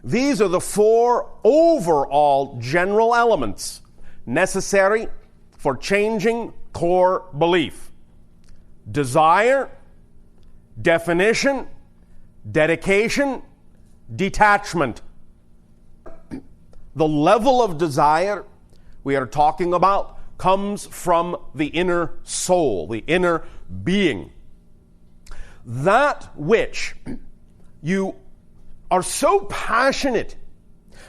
These are the four overall general elements necessary for changing core belief: desire, definition, dedication, detachment. The level of desire we are talking about comes from the inner soul, the inner being. That which you are so passionate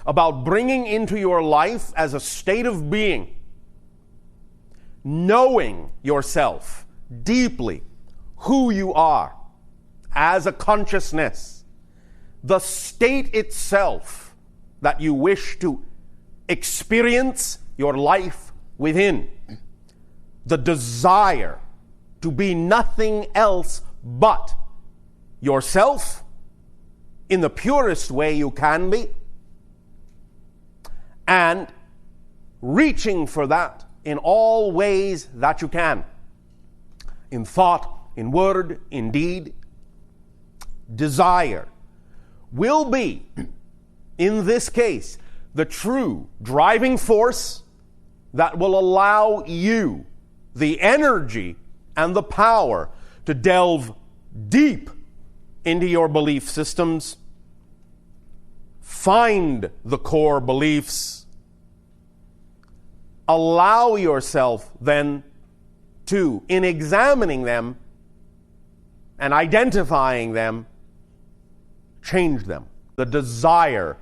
about bringing into your life as a state of being, knowing yourself deeply, who you are as a consciousness, the state itself that you wish to experience your life within, the desire to be nothing else but yourself in the purest way you can be, and reaching for that in all ways that you can, in thought, in word, in deed. Desire will be, in this case, the true driving force that will allow you the energy and the power to delve deep into your belief systems, find the core beliefs, allow yourself then to, in examining them and identifying them, change them. The desire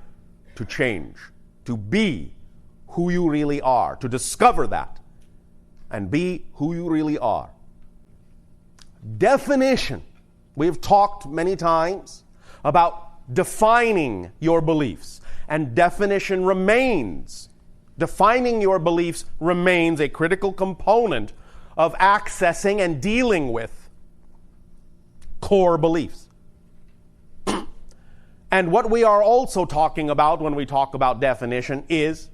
to change, to be who you really are, to discover that and be who you really are. Definition. We've talked many times about defining your beliefs, and definition remains. Defining your beliefs remains a critical component of accessing and dealing with core beliefs. And what we are also talking about when we talk about definition is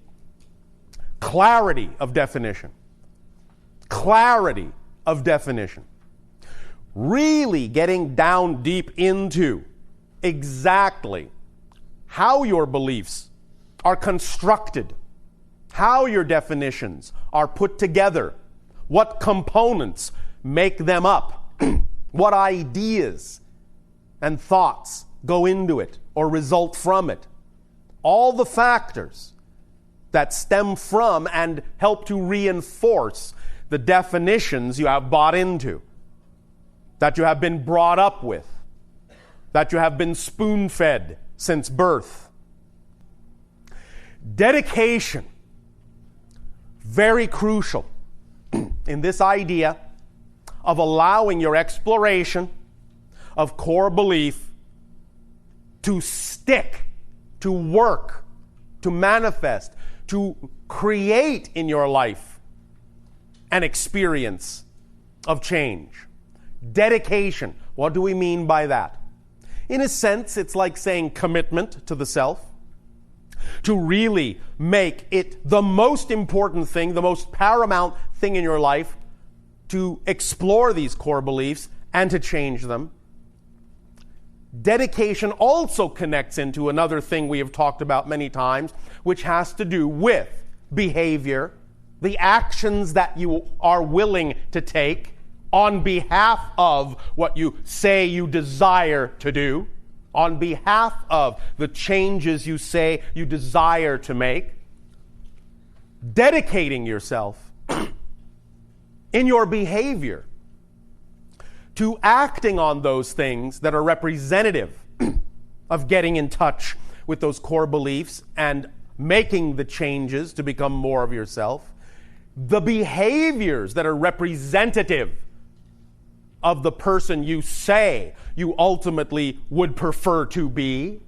clarity of definition. Clarity of definition. Really getting down deep into exactly how your beliefs are constructed, how your definitions are put together, what components make them up, what ideas and thoughts go into it or result from it. All the factors that stem from and help to reinforce the definitions you have bought into, that you have been brought up with, that you have been spoon-fed since birth. Dedication, very crucial in this idea of allowing your exploration of core belief to stick, to work, to manifest, to create in your life an experience of change. Dedication. What do we mean by that? In a sense, it's like saying commitment to the self. To really make it the most important thing, the most paramount thing in your life, to explore these core beliefs and to change them. Dedication also connects into another thing we have talked about many times, which has to do with behavior, the actions that you are willing to take on behalf of what you say you desire to do, on behalf of the changes you say you desire to make. Dedicating yourself in your behavior to acting on those things that are representative of getting in touch with those core beliefs and making the changes to become more of yourself. The behaviors that are representative of the person you say you ultimately would prefer to be.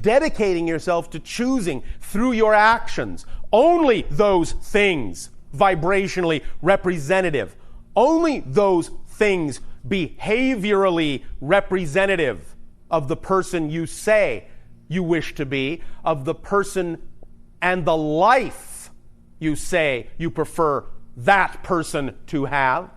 Dedicating yourself to choosing through your actions only those things vibrationally representative, only those things behaviorally representative of the person you say you wish to be, of the person and the life you say you prefer that person to have.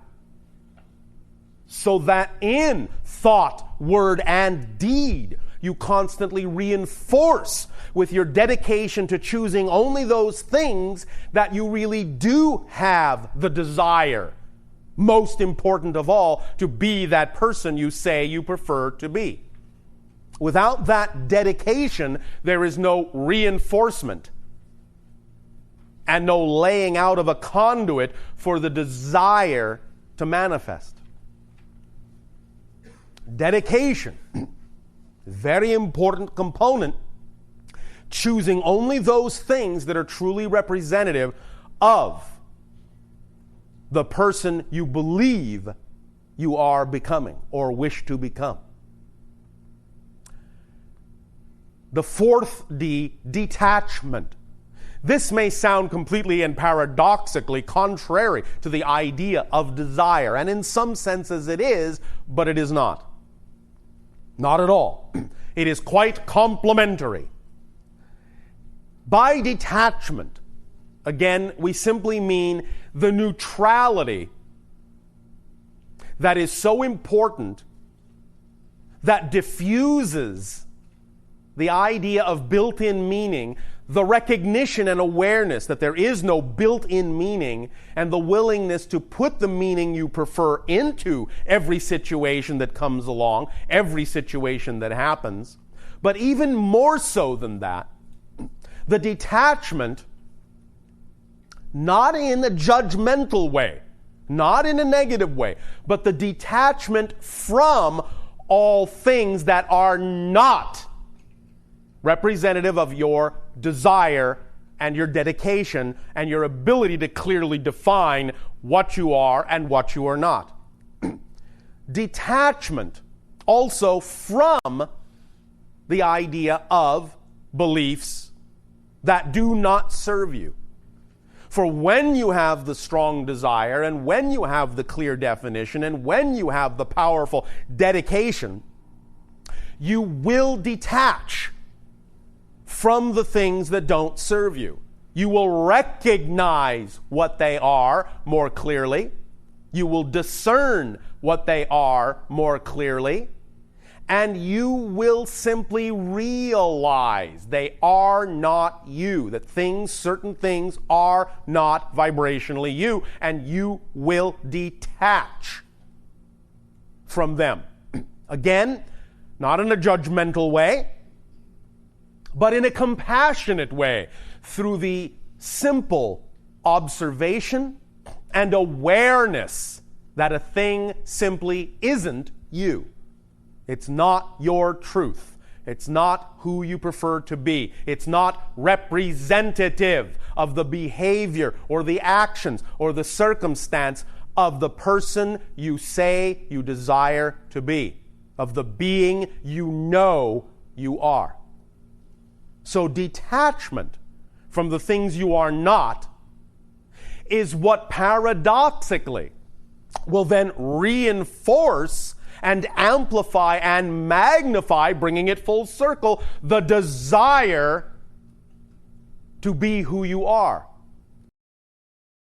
So that in thought, word, and deed, You constantly reinforce with your dedication to choosing only those things that you really do have the desire, most important of all, to be that person you say you prefer to be. Without that dedication, there is no reinforcement and no laying out of a conduit for the desire to manifest. Dedication, very important component, choosing only those things that are truly representative of the person you believe you are becoming or wish to become. The fourth D, detachment. This may sound completely and paradoxically contrary to the idea of desire, and in some senses it is, but it is not. Not at all. It is quite complementary. By detachment, again, we simply mean the neutrality that is so important that diffuses the idea of built-in meaning, the recognition and awareness that there is no built-in meaning, and the willingness to put the meaning you prefer into every situation that comes along, every situation that happens. But even more so than that, the detachment, not in a judgmental way, not in a negative way, but the detachment from all things that are not representative of your desire and your dedication and your ability to clearly define what you are and what you are not. Detachment also from the idea of beliefs that do not serve you. For when you have the strong desire and when you have the clear definition and when you have the powerful dedication, you will detach from the things that don't serve you. You will recognize what they are more clearly. You will discern what they are more clearly. And you will simply realize they are not you. That certain things are not vibrationally you. And you will detach from them. Again, not in a judgmental way, but in a compassionate way, through the simple observation and awareness that a thing simply isn't you. It's not your truth. It's not who you prefer to be. It's not representative of the behavior or the actions or the circumstance of the person you say you desire to be, of the being you know you are. So detachment from the things you are not is what paradoxically will then reinforce and amplify and magnify, bringing it full circle, the desire to be who you are.